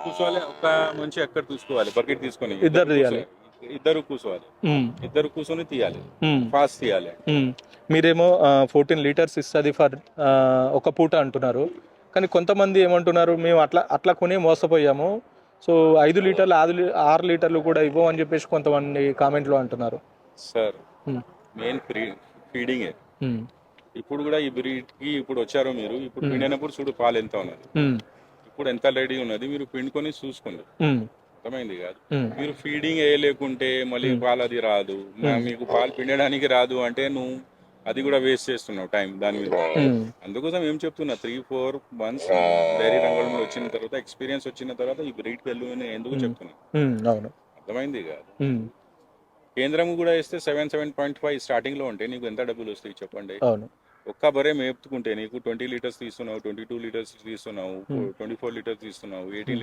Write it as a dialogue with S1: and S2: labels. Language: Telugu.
S1: కూర్చోవాలి, ఒక మంచి ఎక్కడ చూసుకోవాలి, బకెట్ తీసుకొని
S2: ఇద్దరు తీయాలి.
S1: ఇద్దరు కూర్చోవాలి,
S2: ఉమ్,
S1: ఇద్దరు కూర్చొని తీయాలి,
S2: ఉమ్,
S1: ఫాస్ట్ తీయాలి.
S2: ఉమ్. మీరేమో 14 లీటర్స్ ఇస్తుంది ఫర్ ఒక పూట అంటున్నారు, కానీ కొంతమంది ఏమంటున్నారు, మేము అట్లా అట్లా కొని మోసపోయాము, సో 5 లీటర్లు 6 లీటర్లు కూడా ఇవ్వమని చెప్పేసి కొంతమంది కామెంట్లో అంటున్నారు.
S1: సార్
S2: ఉమ్,
S1: మెయిన్ ఫీడింగే.
S2: ఉమ్,
S1: ఇప్పుడు కూడా ఈ బ్రీడ్కి ఇప్పుడు వచ్చారు మీరు, ఇప్పుడు పిండినప్పుడు చూడు పాలు ఎంత ఉన్నది,
S2: ఉమ్,
S1: ఇప్పుడు ఎంత రెడీ ఉన్నది, మీరు పిండుకొని చూసుకోండి.
S2: ఉమ్,
S1: అర్థమైంది కాదు,
S2: ఉమ్,
S1: మీరు ఫీడింగ్ వేయలేకుంటే మళ్ళీ పాలు అది రాదు, మీకు పాలు పిండడానికి రాదు అంటే నువ్వు అది కూడా వేస్ట్ చేస్తున్నావు టైం దాని మీద.
S2: ఉమ్,
S1: అందుకోసం ఏం చెప్తున్నా, 3-4 months డైరీ రంగంలో వచ్చిన తర్వాత, ఎక్స్పీరియన్స్ వచ్చిన తర్వాత ఈ బ్రీడ్కి వెళ్ళు అని ఎందుకు చెప్తున్నా.
S2: అవును.
S1: అర్థమైంది కాదు,
S2: ఉమ్,
S1: కేంద్రం కూడా వేస్తే 7.5 స్టార్టింగ్ లో ఉంటే నీకు ఎంత డబ్బులు వస్తాయి చెప్పండి.
S2: అవును.
S1: ఒక్క బరే మేపుకుంటే నీకు 20 లీటర్స్ తీస్తున్నావు, 22 లీటర్స్ తీస్తున్నావు, 24 లీటర్స్ తీస్తున్నావు, 18